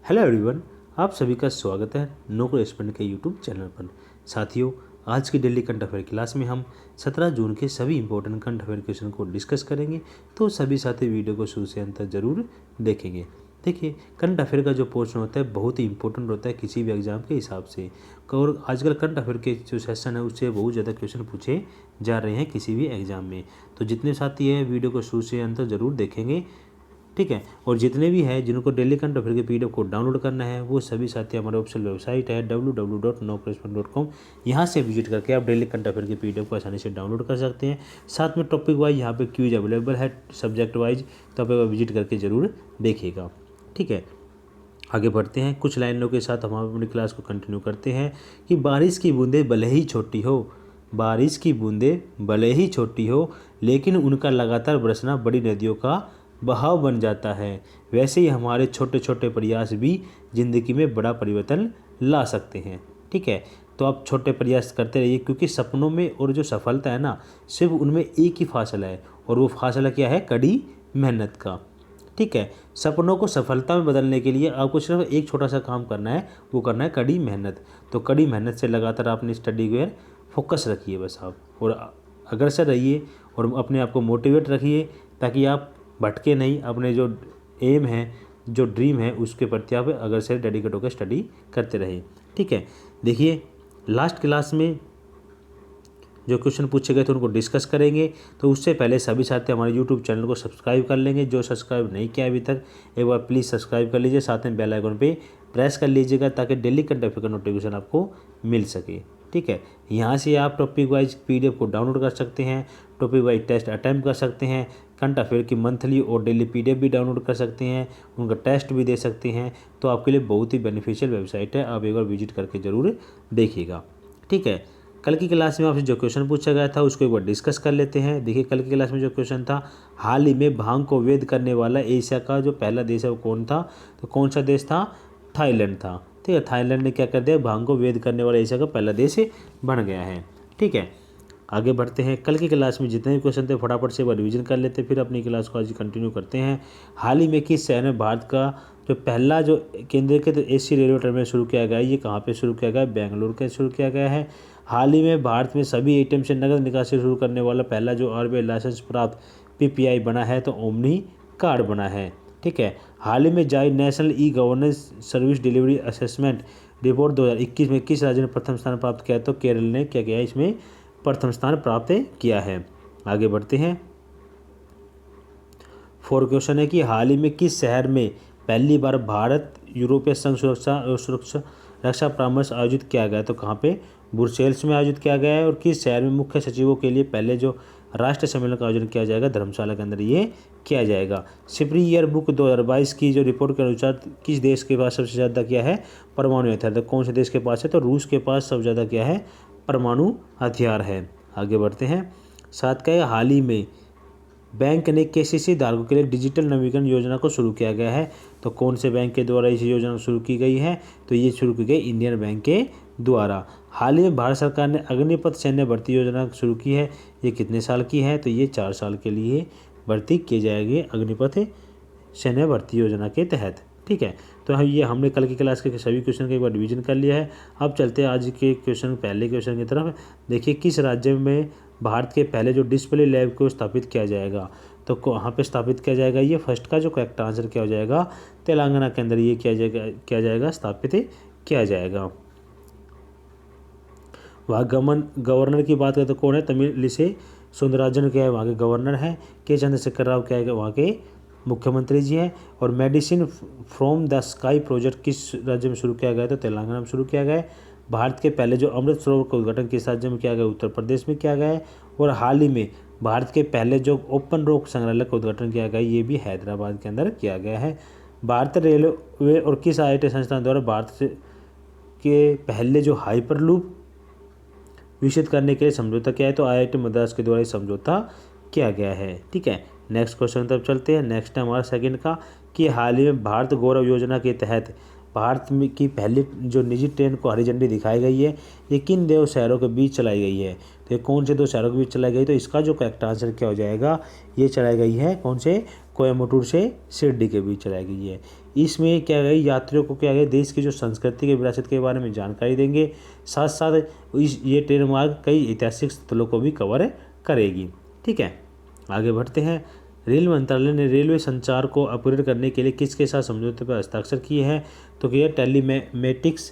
Hello everyone, आप सभी का स्वागत है नौकरी एक्सपर्ट के यूट्यूब चैनल पर। साथियों, आज की डेली करंट अफेयर क्लास में हम 17 जून के सभी इंपॉर्टेंट करंट अफेयर क्वेश्चन को डिस्कस करेंगे, तो सभी साथी वीडियो को शुरू से अंत तक जरूर देखेंगे। देखिए, करंट अफेयर का जो पोर्शन होता है बहुत ही इंपॉर्टेंट होता है किसी भी एग्जाम के हिसाब से, और आजकल करंट अफेयर के जो सेशन है उससे बहुत ज़्यादा क्वेश्चन पूछे जा रहे हैं किसी भी एग्जाम में। तो जितने साथी हैं वीडियो को शुरू से अंत तक जरूर देखेंगे, ठीक है। और जितने भी हैं जिनको डेली करंट अफेयर के पीडीएफ को डाउनलोड करना है वो सभी साथी हमारे ऑफिशियल वेबसाइट है www.nowcorrespondent.com, यहाँ से विजिट करके आप डेली करंट अफेयर के पीडीएफ को आसानी से डाउनलोड कर सकते हैं। साथ में टॉपिक वाइज यहाँ पे क्यूज अवेलेबल है, सब्जेक्ट वाइज, तो आप विजिट करके ज़रूर देखिएगा, ठीक है। आगे बढ़ते हैं, कुछ लाइनों के साथ हम अपनी क्लास को कंटिन्यू करते हैं कि बारिश की बूंदें भले ही छोटी हो, बारिश की बूंदें भले ही छोटी हो, लेकिन उनका लगातार बरसना बड़ी नदियों का बहाव बन जाता है। वैसे ही हमारे छोटे छोटे प्रयास भी ज़िंदगी में बड़ा परिवर्तन ला सकते हैं, ठीक है। तो आप छोटे प्रयास करते रहिए, क्योंकि सपनों में और जो सफलता है ना, सिर्फ उनमें एक ही फासला है, और वो फासला क्या है? कड़ी मेहनत का, ठीक है। सपनों को सफलता में बदलने के लिए आपको सिर्फ एक छोटा सा काम करना है, वो करना है कड़ी मेहनत। तो कड़ी मेहनत से लगातार अपनी स्टडी को फोकस रखिए बस आप, और अग्रसर रहिए और अपने आप को मोटिवेट रखिए, ताकि आप भटके नहीं, अपने जो एम है, जो ड्रीम है, उसके प्रति आप अगर से डेडिकेट होकर स्टडी करते रहें, ठीक है। देखिए, लास्ट क्लास में जो क्वेश्चन पूछे गए थे उनको डिस्कस करेंगे, तो उससे पहले सभी साथी हमारे यूट्यूब चैनल को सब्सक्राइब कर लेंगे। जो सब्सक्राइब नहीं किया अभी तक, एक बार प्लीज़ सब्सक्राइब कर लीजिए, साथ में बेल आइकन पे प्रेस कर लीजिएगा, ताकि डेली करंट अफेयर का नोटिफिकेशन आपको मिल सके, ठीक है। यहाँ से आप टॉपिक वाइज पीडीएफ को डाउनलोड कर सकते हैं, टॉपिक वाइज टेस्ट अटैम्प्ट कर सकते हैं, करंट अफेयर की मंथली और डेली पीडीएफ भी डाउनलोड कर सकते हैं, उनका टेस्ट भी दे सकते हैं। तो आपके लिए बहुत ही बेनिफिशियल वेबसाइट है, आप एक बार विजिट करके ज़रूर देखिएगा, ठीक है। कल की क्लास में आपसे जो क्वेश्चन पूछा गया था उसको एक बार डिस्कस कर लेते हैं। देखिए, कल की क्लास में जो क्वेश्चन था, हाल ही में भांग को वैध करने वाला एशिया का जो पहला देश है वो कौन था? तो कौन सा देश था? थाईलैंड था, ठीक है। थाईलैंड ने क्या कर दिया? भांग को वैध करने वाला एशिया का पहला देश बन गया है, ठीक है। आगे बढ़ते हैं, कल की क्लास में जितने भी क्वेश्चन थे फटाफट से एक बार रिविजन कर लेते हैं, फिर अपनी क्लास को आज कंटिन्यू करते हैं। हाल ही में किस शहर में भारत का जो पहला जो केंद्रीकृत एसी रेलवे टर्मिनल शुरू किया गया है? ये कहाँ पे शुरू किया गया है? बेंगलुरु के शुरू किया गया है। हाल ही में भारत में सभी एटीएम से नकद निकासी शुरू करने वाला पहला जो आरबीआई लाइसेंस प्राप्त पीपीआई बना है, तो ओमनी कार्ड बना है, ठीक है। हाल ही में जारी national e governance service delivery assessment report 2021 में किस राज्य ने प्रथम स्थान प्राप्त किया? तो केरल ने क्या किया? इसमें प्रथम स्थान प्राप्त किया है। आगे बढ़ते हैं, 4 क्वेश्चन है कि हाल ही में किस शहर में पहली बार भारत यूरोपीय संघ सुरक्षा रक्षा परामर्श आयोजित किया गया? तो कहाँ पे? ब्रुसेल्स में आयोजित किया गया है। और किस शहर में मुख्य सचिवों के लिए पहले जो राष्ट्रीय सम्मेलन का आयोजन किया जाएगा? धर्मशाला के अंदर ये किया जाएगा। सिपरी ईयर बुक 2022 की जो रिपोर्ट के अनुसार किस देश के पास सबसे ज़्यादा क्या है? परमाणु हथियार। तो कौन से देश के पास है? तो रूस के पास सबसे ज़्यादा क्या है? परमाणु हथियार है। आगे बढ़ते हैं, 7 का हाल ही में बैंक ने केसीसी धारकों के लिए डिजिटल नवीकरण योजना को शुरू किया गया है? तो कौन से बैंक के द्वारा इस योजना शुरू की गई है? तो ये शुरू की गई इंडियन बैंक के द्वारा। हाल ही में भारत सरकार ने अग्निपथ सैन्य भर्ती योजना शुरू की है, ये कितने साल की है? तो ये 4 साल के लिए भर्ती की जाएगी अग्निपथ सैन्य भर्ती योजना के तहत, ठीक है। तो ये हमने कल की क्लास के सभी क्वेश्चन का एक बार रिवीजन कर लिया है। अब चलते हैं आज के क्वेश्चन, पहले क्वेश्चन की तरफ। देखिए, किस राज्य में भारत के पहले जो डिस्प्ले लैब को स्थापित किया जाएगा? तो कहाँ पे स्थापित किया जाएगा? ये फर्स्ट का जो करेक्ट आंसर क्या हो जाएगा? तेलंगाना के अंदर ये किया जाएगा स्थापित किया जाएगा। वहाँ गवर्नर की बात करें तो कौन है? तमिलिसई सुंदरराजन क्या है? वहाँ के गवर्नर हैं। के चंद्रशेखर राव क्या है? वहाँ के मुख्यमंत्री जी हैं। और medicine from the sky project किस राज्य में शुरू किया गया? तो तेलंगाना में शुरू किया गया है। भारत के पहले जो अमृत सरोवर का उद्घाटन किस राज्य में किया गया? उत्तर प्रदेश में किया गया है। और हाल ही में भारत के पहले जो ओपन रोक संग्रहालय का उद्घाटन किया गया, ये भी हैदराबाद के अंदर किया गया है। भारतीय रेलवे और किस आईआईटी संस्थान द्वारा भारत के पहले जो हाइपरलूप विकसित करने के लिए समझौता किया है? तो आईआईटी मद्रास के द्वारा समझौता किया गया है, ठीक है। नेक्स्ट क्वेश्चन तब चलते हैं। नेक्स्ट है हमारा सेकंड का कि हाल ही में भारत गौरव योजना के तहत भारत में की पहली जो निजी ट्रेन को हरी झंडी दिखाई गई है, ये किन 2 शहरों के बीच चलाई गई है? तो ये कौन से 2 शहरों के बीच चलाई गई? तो इसका जो करेक्ट आंसर क्या हो जाएगा? ये चलाई गई है कौन से? कोयम्बटूर से शिरडी के बीच चलाई गई है। इसमें क्या है, यात्रियों को क्या है, देश की जो संस्कृति के विरासत के बारे में जानकारी देंगे, साथ साथ ये ट्रेन मार्ग कई ऐतिहासिक स्थलों को भी कवर करेगी। ठीक है, आगे बढ़ते हैं। रेल मंत्रालय ने रेलवे संचार को अपग्रेड करने के लिए किसके साथ समझौते पर हस्ताक्षर किए हैं? तो क्या टेलीमेटिक्स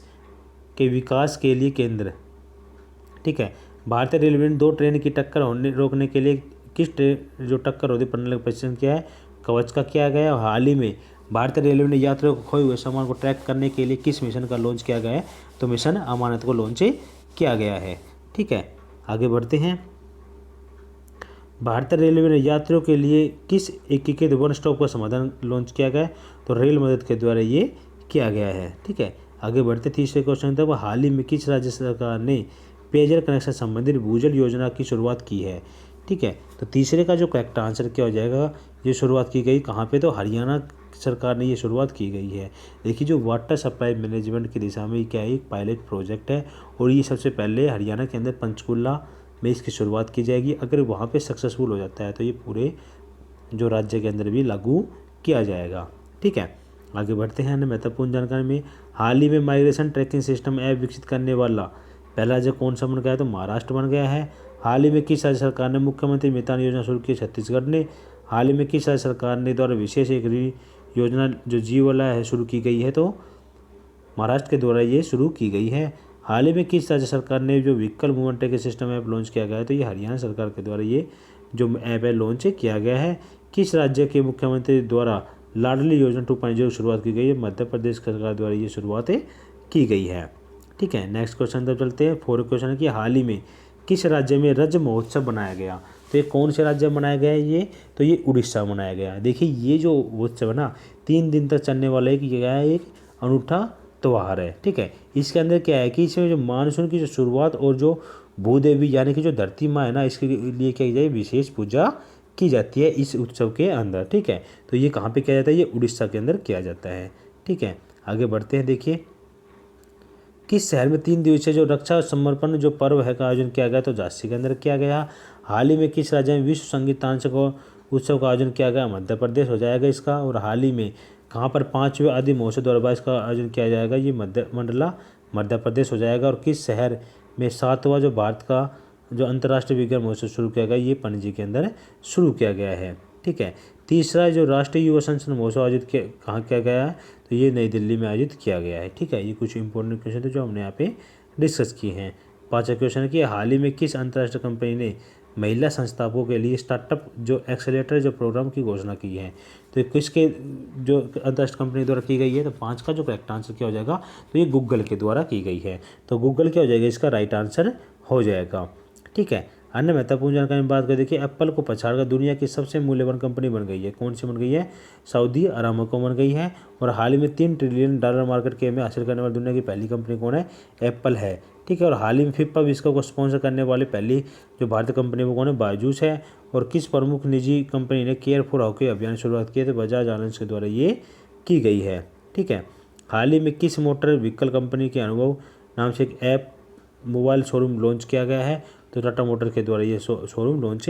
के विकास के लिए केंद्र। ठीक है, भारतीय रेलवे ने 2 ट्रेन की टक्कर रोकने के लिए किस ट्रेन जो टक्कर रोधी प्रणाली का परीक्षण किया है? कवच का किया गया है। और हाल ही में भारतीय रेलवे ने यात्रियों को खोए हुए सामान को ट्रैक करने के लिए किस मिशन का लॉन्च किया गया है? तो मिशन अमानत को लॉन्च किया गया है। ठीक है, आगे बढ़ते हैं। भारतीय रेलवे ने यात्रियों के लिए किस एकीकृत वन स्टॉप का समाधान लॉन्च किया गया है? तो रेल मदद के द्वारा ये किया गया है। ठीक है, आगे बढ़ते तीसरे क्वेश्चन तक। हाल ही में किस राज्य सरकार ने पेयजल कनेक्शन संबंधित भूजल योजना की शुरुआत की है? ठीक है, तो तीसरे का जो करेक्ट आंसर क्या हो जाएगा? ये शुरुआत की गई कहाँ पे? तो हरियाणा सरकार ने ये शुरुआत की गई है। देखिए, जो वाटर सप्लाई मैनेजमेंट की दिशा में क्या है, एक पायलट प्रोजेक्ट है और ये सबसे पहले हरियाणा के अंदर पंचकुला में इसकी शुरुआत की जाएगी। अगर वहाँ पे सक्सेसफुल हो जाता है तो ये पूरे जो राज्य के अंदर भी लागू किया जाएगा। ठीक है, आगे बढ़ते हैं अन्य महत्वपूर्ण जानकारी में। हाल ही में माइग्रेशन ट्रैकिंग सिस्टम ऐप विकसित करने वाला पहला राज्य कौन सा बन गया है? तो महाराष्ट्र बन गया है। हाल ही में किस राज्य सरकार ने मुख्यमंत्री मितान योजना शुरू की? छत्तीसगढ़ ने। हाल ही में किस राज्य सरकार ने द्वारा विशेष एक योजना जो जी वाला है शुरू की गई है? तो महाराष्ट्र के द्वारा ये शुरू की गई है। हाल ही में किस राज्य सरकार ने जो vehicle movement tracking system app launch किया गया है? तो ये हरियाणा सरकार के द्वारा ये जो ऐप है लॉन्च किया गया है। किस राज्य के मुख्यमंत्री द्वारा लाडली योजना 2.0 शुरुआत की गई है? मध्य प्रदेश सरकार द्वारा ये शुरुआत की गई है। ठीक है, नेक्स्ट क्वेश्चन तब चलते हैं। 4 क्वेश्चन है कि हाल ही में किस राज्य में रज महोत्सव बनाया गया? तो ये कौन से राज्य में मनाया गया है? ये तो ये उड़ीसा में मनाया गया है। देखिए, ये जो उत्सव है ना 3 दिन तक चलने वाला एक अनूठा त्यौहार है। ठीक है, इसके अंदर क्या है कि इसमें जो मानसून की जो शुरुआत और जो भूदेवी यानी कि जो धरती माँ है ना, इसके लिए क्या जाए विशेष पूजा की जाती है इस उत्सव के अंदर। ठीक है, तो ये कहाँ पे किया जाता है? ये उड़ीसा के अंदर किया जाता है। ठीक है, आगे बढ़ते हैं। देखिए, किस शहर में 3 दिवसीय जो रक्षा समर्पण जो पर्व है का आयोजन किया गया? तो झांसी के अंदर किया गया। हाल ही में किस राज्य में विश्व संगीत तानसेन उत्सव का आयोजन किया गया? मध्य प्रदेश हो जाएगा इसका। और हाल ही में कहाँ पर 5वें आदि महोत्सव 2022 का आयोजन किया जाएगा? ये मध्य प्रदेश हो जाएगा। और किस शहर में 7वां जो भारत का जो अंतर्राष्ट्रीय विज्ञान महोत्सव शुरू किया गया? ये पणजी के अंदर शुरू किया गया है। ठीक है, तीसरा जो राष्ट्रीय युवा संसद महोत्सव आयोजित कहाँ किया गया है? तो ये नई दिल्ली में आयोजित किया गया है। ठीक है, ये कुछ इंपॉर्टेंट क्वेश्चन थे जो हमने यहाँ पे डिस्कस किए हैं। 5वां क्वेश्चन है कि हाल ही में किस अंतर्राष्ट्रीय कंपनी ने महिला संस्थापकों के लिए स्टार्टअप जो एक्सेलेरेटर जो प्रोग्राम की घोषणा की है? तो किसके जो अंतर्राष्ट्रीय कंपनी द्वारा की गई है? तो 5 का जो करेक्ट आंसर क्या हो जाएगा? तो ये गूगल के द्वारा की गई है। तो गूगल क्या हो जाएगा? इसका राइट आंसर हो जाएगा। ठीक है, अन्य महत्वपूर्ण जानकारी में बात करें। देखिए, एप्पल को पछाड़कर दुनिया की सबसे मूल्यवान कंपनी बन गई है। कौन सी बन गई है? सऊदी अरामको बन गई है। और हाल ही में $3 ट्रिलियन मार्केट कैप में हासिल करने वाली दुनिया की पहली कंपनी कौन है? एप्पल है। ठीक है, और हाल ही में फिफा विश्व कप को स्पॉन्सर करने वाली पहली जो भारतीय कंपनी वो कौन है? बायजूस है। और किस प्रमुख निजी कंपनी ने केयर फॉर हॉकी अभियान की शुरुआत की है? तो बजाज फाइनेंस के द्वारा ये की गई है। ठीक है, हाल ही में किस मोटर व्हीकल कंपनी के अनुभव नाम से एक ऐप मोबाइल शोरूम लॉन्च किया गया है? तो टाटा मोटर के द्वारा ये शोरूम लॉन्च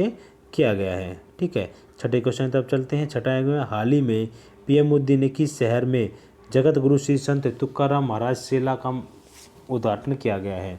किया गया है। ठीक है, छठे क्वेश्चन तब चलते हैं। छठा है हाल ही में पीएम मोदी ने किस शहर में जगत गुरु श्री संत तुकाराम महाराज शिला का उद्घाटन किया गया है?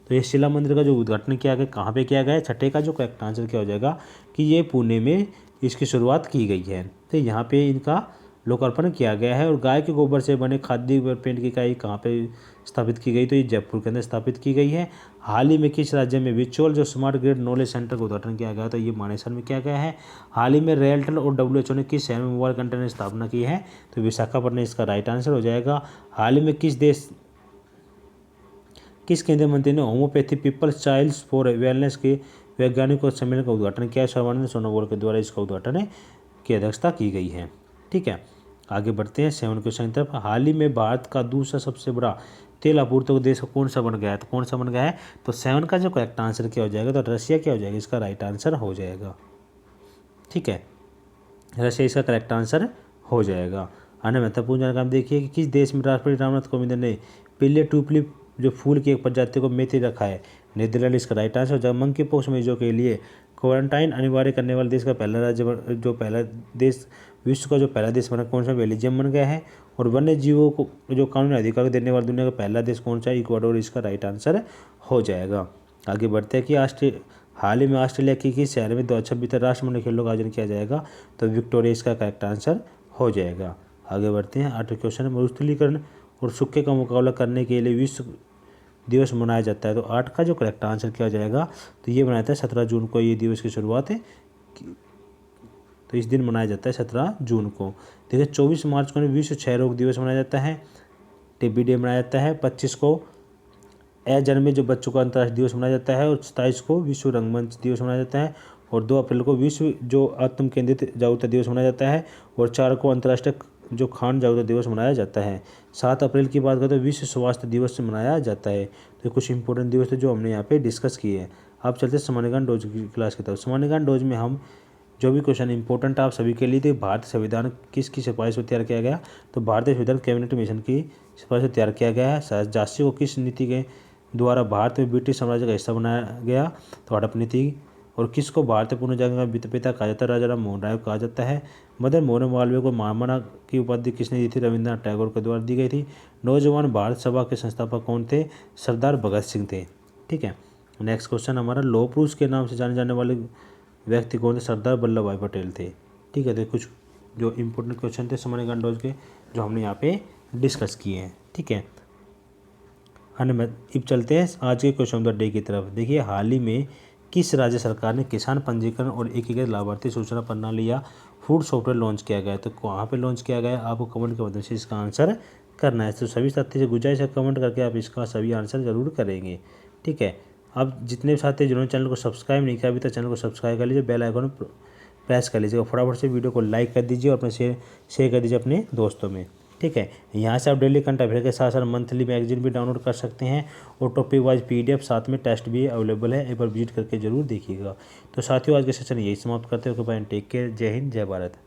तो ये शिला मंदिर का जो उद्घाटन किया गया कहाँ पे किया गया है? छठे का जो करेक्ट आंसर क्या हो जाएगा कि ये पुणे में इसकी शुरुआत की गई है। तो यहाँ पे इनका लोकार्पण किया गया है। और गाय के गोबर से बने खाद्य पेंट की इकाई कहाँ पे स्थापित की गई? तो ये जयपुर के अंदर स्थापित की गई है। हाल ही में किस राज्य में वर्चुअल जो स्मार्ट ग्रिड नॉलेज सेंटर का उद्घाटन किया गया? तो ये मानेसर में किया गया है। हाल ही में रेलटेल और WHO ने किस शहर में मोबाइल कंटेनर की स्थापना की है? तो विशाखापट्टनम इसका राइट आंसर हो जाएगा। हाल ही में किस केंद्रीय मंत्री ने homeopathy peoples childs for wellness के वैज्ञानिकों सम्मेलन का उद्घाटन किया? सर्बानंद सोनोवाल के द्वारा इसका उद्घाटन की अध्यक्षता की गई है। ठीक है, आगे बढ़ते हैं 7 क्वेश्चन की तरफ। हाल ही में भारत का दूसरा सबसे बड़ा तेल आपूर्ति देश कौन सा बन गया है? तो कौन सा बन गया है? तो 7 का जो करेक्ट आंसर क्या हो जाएगा? तो रशिया क्या हो जाएगा? इसका राइट आंसर हो जाएगा। ठीक है, रशिया इसका करेक्ट आंसर हो जाएगा। अन्य महत्वपूर्ण जानकारी देखिए कि किस देश में राष्ट्रपति रामनाथ कोविंद ने पीले ट्यूलिप जो फूल की एक प्रजाति को मेथी रखा है? नीदरलैंड इसका राइट आंसर हो जाएगा। मंकी पॉक्स मरीजों के लिए क्वारंटाइन अनिवार्य करने वाले देश का पहला राज्य जो पहला देश विश्व का जो पहला देश बना कौन सा, बेल्जियम बन गया है। और वन्य जीवों को जो कानूनी अधिकार देने वाला दुनिया का पहला देश कौन सा है, इक्वाडोर इसका राइट आंसर हो जाएगा। आगे बढ़ते हैं कि हाल ही में ऑस्ट्रेलिया की किस शहर में 2026 राष्ट्रमंडल खेलों का आयोजन किया जाएगा, तो विक्टोरिया इसका करेक्ट आंसर हो जाएगा। आगे बढ़ते हैं 8वें क्वेश्चन, मरुस्थलीकरण और सूखे का मुकाबला करने के लिए विश्व दिवस मनाया जाता है, तो 8 का जो करेक्ट आंसर किया जाएगा, तो ये मनाया जाता है 17 जून को, ये दिवस की शुरुआत है तो इस दिन मनाया जाता है 17 जून को। देखिए 24 मार्च को विश्व क्षय रोग दिवस मनाया जाता है, टीबी डे मनाया जाता है। 25 को अजन्मे जो बच्चों का अंतर्राष्ट्रीय दिवस मनाया जाता है, और 27 को विश्व रंगमंच दिवस मनाया जाता है, और 2 अप्रैल को विश्व जो आत्म केंद्रित जागरूकता दिवस मनाया जाता है, और 4 को अंतर्राष्ट्रीय जो खान जागरूकता दिवस मनाया जाता है। 7 अप्रैल की बात करें तो विश्व स्वास्थ्य दिवस मनाया जाता है। तो कुछ इंपॉर्टेंट दिवस थे जो हमने यहाँ पे डिस्कस किए हैं। अब चलते हैं सामान्य ज्ञान डोज की क्लास की तरफ। सामान्य ज्ञान डोज में हम जो भी क्वेश्चन इंपॉर्टेंट आप सभी के लिए थे, भारतीय संविधान किसकी सिफारिश से तैयार किया गया, तो भारतीय संविधान कैबिनेट मिशन की सिफारिश से तैयार किया गया है। झांसी को किस नीति के द्वारा भारत में ब्रिटिश साम्राज्य का हिस्सा बनाया गया, तो हड़प नीति। और किसको भारतीय पुनर्जागरण का पिता कहा जाता है, राजा राम मोहन राय को कहा जाता है। मदन मोहन मालवीय को महामना की उपाधि किसने दी थी, रविंद्रनाथ टैगोर के द्वारा दी गई थी। नौजवान भारत सभा के संस्थापक कौन थे, सरदार भगत सिंह थे। ठीक है, नेक्स्ट क्वेश्चन हमारा, लौह पुरुष के नाम से जाने जाने वाले व्यक्ति कौन थे, सरदार वल्लभ भाई पटेल थे। ठीक है, तो कुछ जो इंपॉर्टेंट क्वेश्चन थे सामान्य ज्ञान डोज के जो हमने यहाँ पे डिस्कस किए हैं। ठीक है, अब चलते हैं आज के क्वेश्चन ऑफ द डे की तरफ। देखिए हाल ही में किस राज्य सरकार ने किसान पंजीकरण और एकीकृत लाभार्थी सूचना प्रणाली या फूड सॉफ्टवेयर लॉन्च किया गया है, तो कहाँ पे लॉन्च किया गया है, आपको कमेंट के माध्यम से इसका आंसर करना है। तो सभी साथी से गुजारिश है कमेंट करके आप इसका सभी आंसर जरूर करेंगे। ठीक है, अब जितने भी साथी जिन्होंने चैनल को सब्सक्राइब नहीं किया अभी तक, चैनल को सब्सक्राइब कर लीजिए, बेल आइकन प्रेस कर लीजिएगा, फटाफट से वीडियो को लाइक कर दीजिए और अपने शेयर कर दीजिए अपने दोस्तों में। ठीक है, यहाँ से आप डेली करंट अफेयर के साथ साथ मंथली मैगजीन भी डाउनलोड कर सकते हैं, और टॉपिक वाइज PDF साथ में टेस्ट भी अवेलेबल है, एक बार विजिट करके जरूर देखिएगा। तो साथियों आज के सेशन यही समाप्त करते हैं। ओके बाय, टेक केयर, जय हिंद, जय भारत।